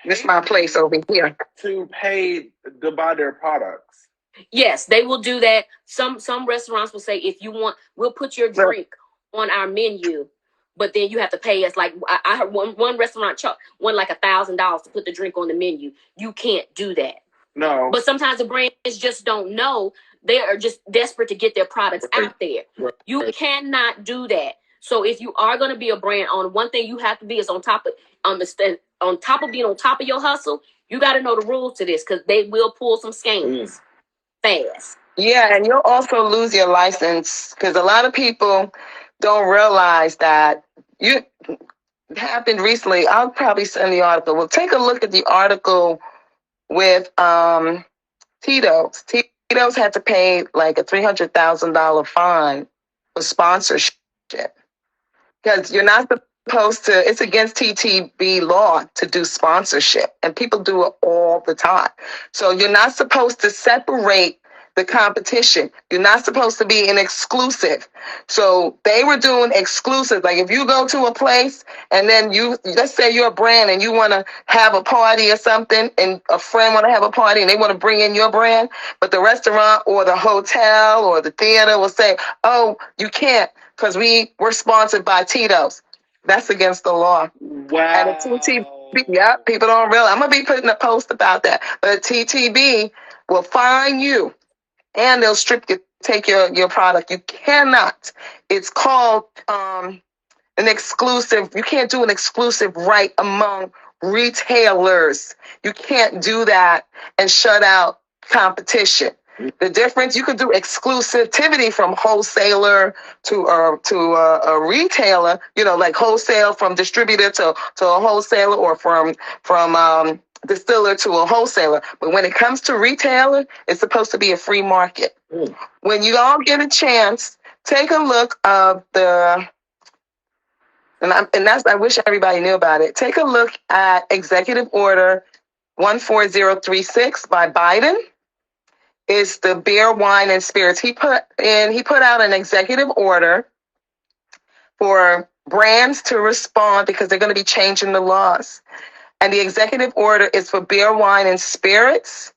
This is my place over here. To pay to buy their products. Yes, they will do that. Some restaurants will say, if you want, we'll put your drink on our menu, but then you have to pay us. Like I heard one restaurant won like $1,000 to put the drink on the menu. You can't do that. No. But sometimes the brands just don't know. They are just desperate to get their products out there. Right. You cannot do that. So if you are going to be a brand owner, one thing you have to be is on top of being on top of your hustle. You got to know the rules to this because they will pull some scams fast. Yeah, and you'll also lose your license because a lot of people don't realize that it happened recently. I'll probably send the article. Well, take a look at the article with Tito's. Tito's had to pay like a $300,000 fine for sponsorship because you're not supposed to. It's against TTB law to do sponsorship, and people do it all the time. So you're not supposed to separate the competition. You're not supposed to be an exclusive. So they were doing exclusive. Like if you go to a place and then let's say you're a brand and you want to have a party or something and a friend want to have a party and they want to bring in your brand, but the restaurant or the hotel or the theater will say, oh, you can't because we're sponsored by Tito's. That's against the law. Wow. And TTB, people don't realize. I'm going to be putting a post about that. But TTB will fine you. And they'll take your product. You cannot. It's called an exclusive. You can't do an exclusive right among retailers. You can't do that and shut out competition. The difference, you could do exclusivity from wholesaler to a retailer, like wholesale from distributor to a wholesaler or from distiller to a wholesaler. But when it comes to retailer, it's supposed to be a free market. When you all get a chance, take a look of I wish everybody knew about it. Take a look at Executive Order 14036 by Biden. It's the beer, wine, and spirits. He put out an executive order for brands to respond because they're going to be changing the laws. And the executive order is for beer, wine, and spirits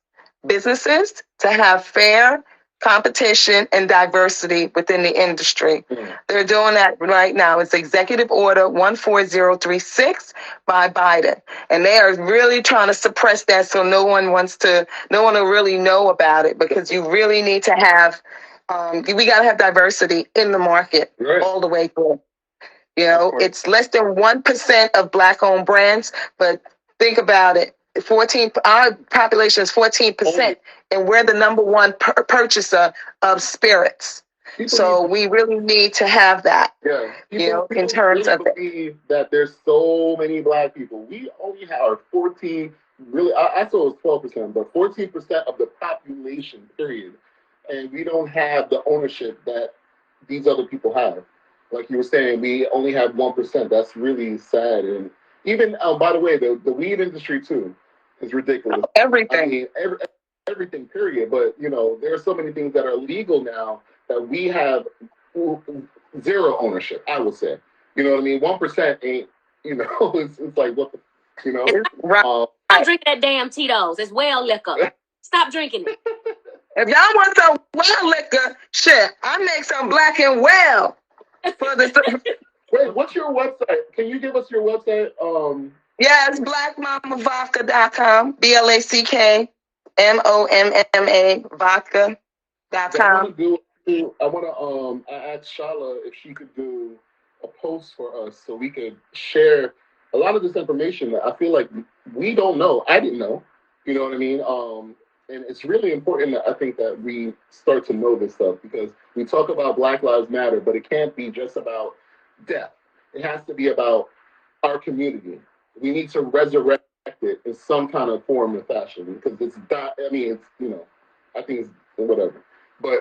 businesses to have fair competition and diversity within the industry. They're doing that right now. It's Executive Order 14036 by Biden. And they are really trying to suppress that so no one will really know about it because you really need to have, we got to have diversity in the market all the way through. It's less than 1% of Black-owned brands, but think about it. Our population is 14%, and we're the number one purchaser of spirits. So we really need to have that. Yeah. People in terms really of believe that there's so many black people. We only have 14, really, I thought it was 12%, but 14% of the population, period. And we don't have the ownership that these other people have. Like you were saying, we only have 1%. That's really sad. And even, by the way, the weed industry, too, is ridiculous. Everything. I mean, everything, period. But, there are so many things that are legal now that we have zero ownership, I would say. You know what I mean? 1% ain't, it's like, what the, Right. Stop drinking that damn Tito's. It's well liquor. Stop drinking it. If y'all want some well liquor, shit, I make some black and well. For the Wait, what's your website? Can you give us your website? Yeah, it's blackmommavodka.com. BLACKMOMMA vodka.com. I want to ask Shala if she could do a post for us so we could share a lot of this information that I feel like we don't know. I didn't know. You know what I mean? And it's really important that I think that we start to know this stuff, because we talk about Black Lives Matter, but it can't be just about death. It has to be about our community. We need to resurrect it in some kind of form and fashion, because it's not, I mean, it's, I think it's whatever. But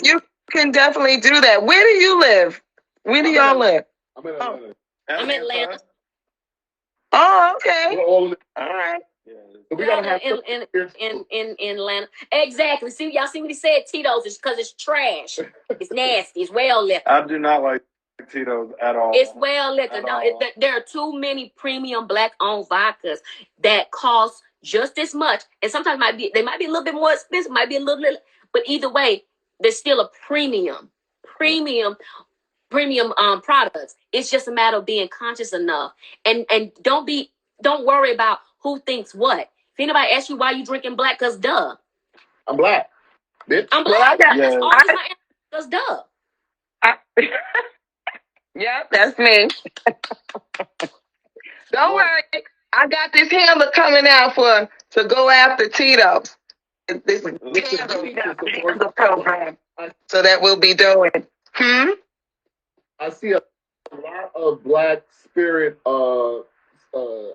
you can definitely do that. Where do you live? Where do y'all live? I'm in Atlanta. I'm in Atlanta. Oh, okay. We're all in all right. Yeah. So we gotta have in Atlanta. Exactly. See, y'all see what he said? Tito's is because it's trash. It's nasty. It's well liquor. I do not like Tito's at all. It's well liquor. No, there are too many premium black-owned vodkas that cost just as much, and sometimes they might be a little bit more expensive, might be a little, but either way, there's still a premium products. It's just a matter of being conscious enough, and don't worry about who thinks what. If anybody asks you why you drinking black, cause duh. I'm black. Bitch. I'm black. That's always my answer. Cause duh. Yeah, that's me. Don't worry. I got this handler coming out to go after Tito's. This handler program. So that we'll be doing. I see a lot of Black Spirit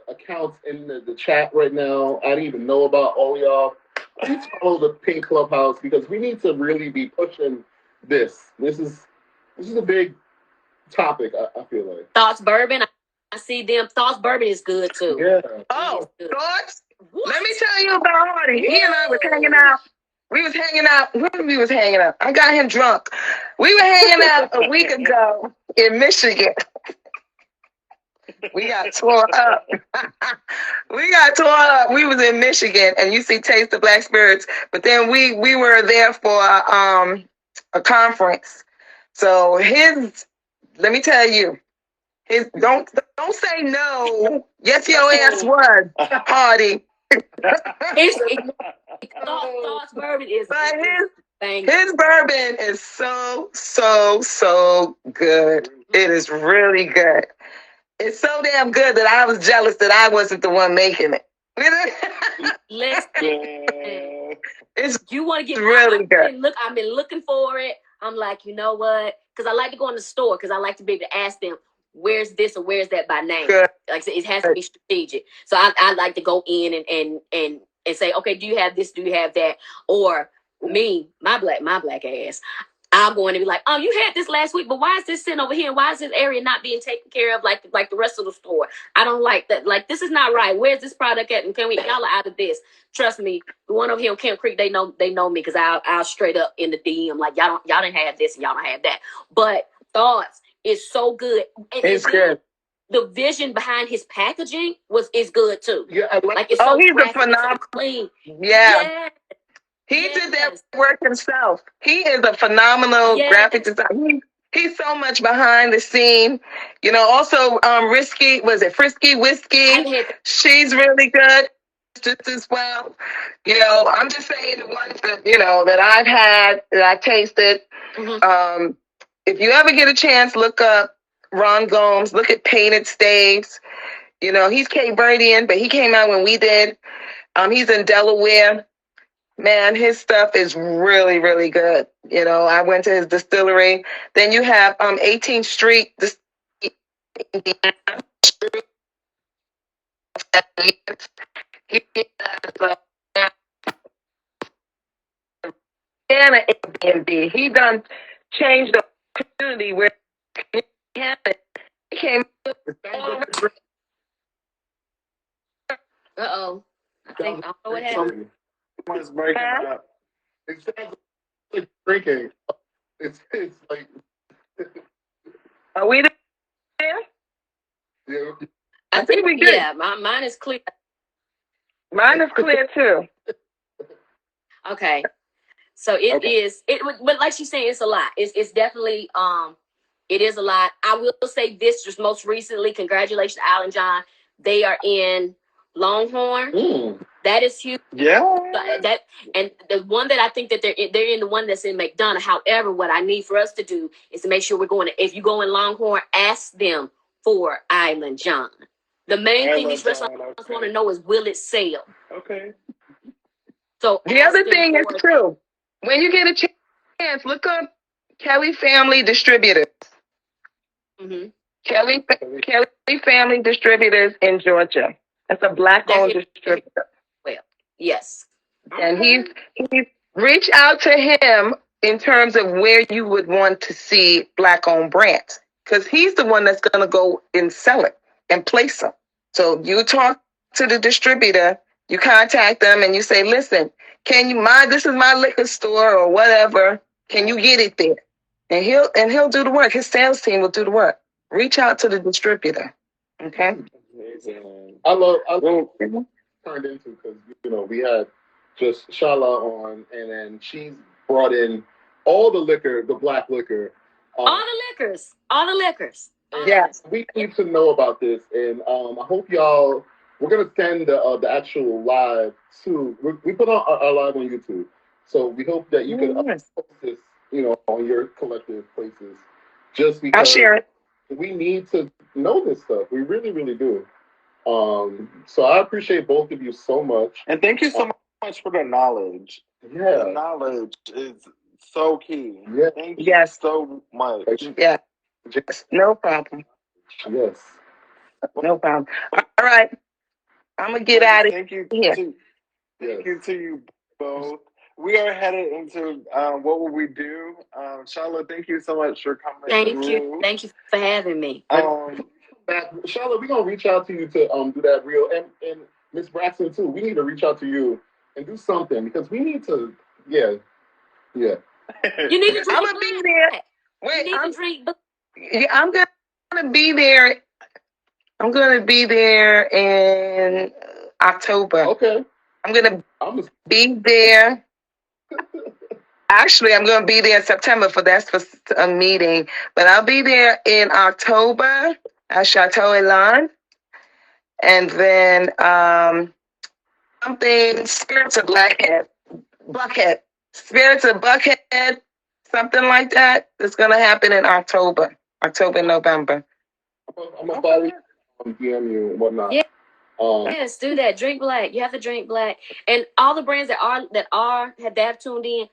accounts in the chat right now. I didn't even know about all y'all. Please follow the Pink Clubhouse, because we need to really be pushing this. This is a big topic, I feel like. Thoughts Bourbon. I see them. Thoughts Bourbon is good too. Yeah. Oh, Thoughts? Let me tell you about Hardy. He and I was hanging out. We was hanging out. When we was hanging out, I got him drunk. We were hanging out a week ago in Michigan. We got tore up. We was in Michigan, and you see Taste of Black Spirits. But then we were there for a conference. So let me tell you, don't say no. Yes, your ass was, Hardy. Thoughts Bourbon is. But his bourbon is so good. It is really good. It's so damn good that I was jealous that I wasn't the one making it. Listen, you want to get really good. I've been looking for it. I'm like, you know what? Because I like to go in the store, because I like to be able to ask them, where's this or where's that by name? Good. Like it has to be strategic. So I like to go in and say, okay, do you have this? Do you have that? Or me, my black ass, I'll go in and be like, you had this last week, but why is this sitting over here? Why is this area not being taken care of like the rest of the store? I don't like that. Like, this is not right. Where's this product at? And y'all are out of this. Trust me, the one over here on Camp Creek, they know me, because I'll straight up in the DM like, y'all didn't have this and y'all don't have that. But Thoughts is so good. And it's good. The vision behind his packaging is good too. Yeah, I like it's so he's a phenomenal. Clean. Yeah. He did that work himself. He is a phenomenal graphic designer. He's so much behind the scene. Also Frisky Whiskey. She's really good just as well. I'm just saying the ones that, that I've had, that I tasted. Mm-hmm. If you ever get a chance, look up Ron Gomes, look at Painted Staves. He's Cape Verdean, but he came out when we did. He's in Delaware. Man, his stuff is really, really good. You know, I went to his distillery. Then you have 18th Street. He Airbnb. He done changed the community where it happened. He came. Uh-oh. I don't know what happened. Someone's breaking up. It sounds like drinking. It's like. Are we there? Yeah. I think we good. Yeah, mine is clear. Mine is clear too. Okay. So it is, but like she's saying, it's a lot. It's definitely, it is a lot. I will say this just most recently, congratulations, Al and John. They are in Longhorn. That is huge. Yeah. That, and the one that I think that they're in the one that's in McDonough. However, what I need for us to do is to make sure we're going to, if you go in Longhorn, ask them for Island John. The main thing these restaurants want to know is, will it sell? Okay. So the other thing is true. When you get a chance, look up Kelly Family Distributors. Mm-hmm. Kelly Family Distributors in Georgia. That's a Black-owned distributor. Well, yes. And he's reach out to him in terms of where you would want to see Black-owned brands, because he's the one that's going to go and sell it and place them. So you talk to the distributor, you contact them, and you say, "Listen, can you mind? This is my liquor store or whatever. Can you get it there?" And he'll do the work. His sales team will do the work. Reach out to the distributor. Okay. Amazing. I love turned into, because we had just Shala on, and then she's brought in all the liquor, the black liquor, all the liquors. Yes, we need to know about this, and I hope y'all. We're gonna send the actual live to. We put our live on YouTube, so we hope that you can post this, on your collective places. Just because I'll share it. We need to know this stuff. We really, really do. So I appreciate both of you so much. And thank you so much for the knowledge. Yeah. The knowledge is so key. Yeah. Thank you so much. Yeah. No problem. Yes. No problem. All right. I'm going to get out of Thank you here. Thank you to you both. We are headed into what will we do? Shala, thank you so much for coming. Thank you for having me. Shala, we're gonna reach out to you to do that reel, and Miss Braxton too. We need to reach out to you and do something, because we need to. Yeah. You need to drink. I'm gonna be there. Wait, you need to drink. I'm gonna be there. I'm gonna be there in October. Okay. I'm gonna be there. Actually, I'm going to be there in September for a meeting, but I'll be there in October at Chateau Elan, and then something Spirits of Buckhead, Spirits of Buckhead, something like that. It's going to happen in October, November. I'm gonna follow you on DM you and whatnot. Yeah. Yes, do that. Drink black. You have to drink black, and all the brands that have tuned in.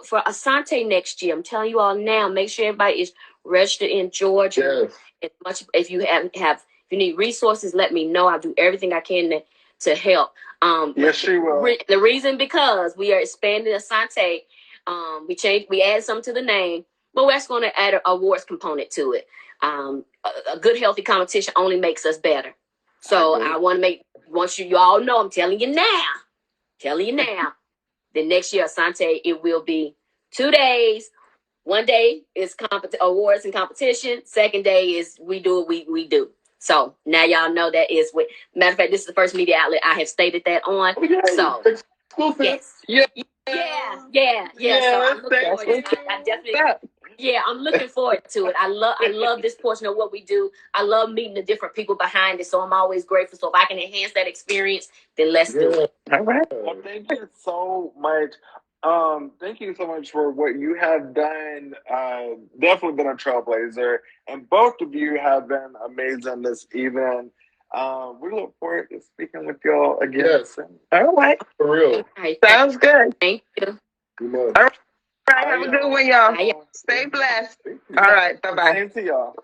For Asante next year, I'm telling you all now, make sure everybody is registered in Georgia. Yes. If you if you need resources, let me know. I'll do everything I can to help. Yes, she will. The reason, because we are expanding Asante. We added something to the name, but we're just going to add an awards component to it. A good, healthy competition only makes us better. So I want to once you all know, I'm telling you now. The next year, Asante, it will be 2 days. One day is awards and competition. Second day is we do what we do. So now y'all know that is what. Matter of fact, this is the first media outlet I have stated that on. So yes, yeah. So I'm looking forward to it. I definitely. Yeah, I'm looking forward to it. I love this portion of what we do. I love meeting the different people behind it. So I'm always grateful. So if I can enhance that experience, then let's do it. All right. Well, thank you so much. Thank you so much for what you have done. Definitely been a trailblazer, and both of you have been amazing this evening. We look forward to speaking with y'all again. Yes. All right. For real. Right. Sounds good. Thank you. All right. Have a good one, y'all. Bye. Stay blessed. All right. Bye-bye. Same to y'all.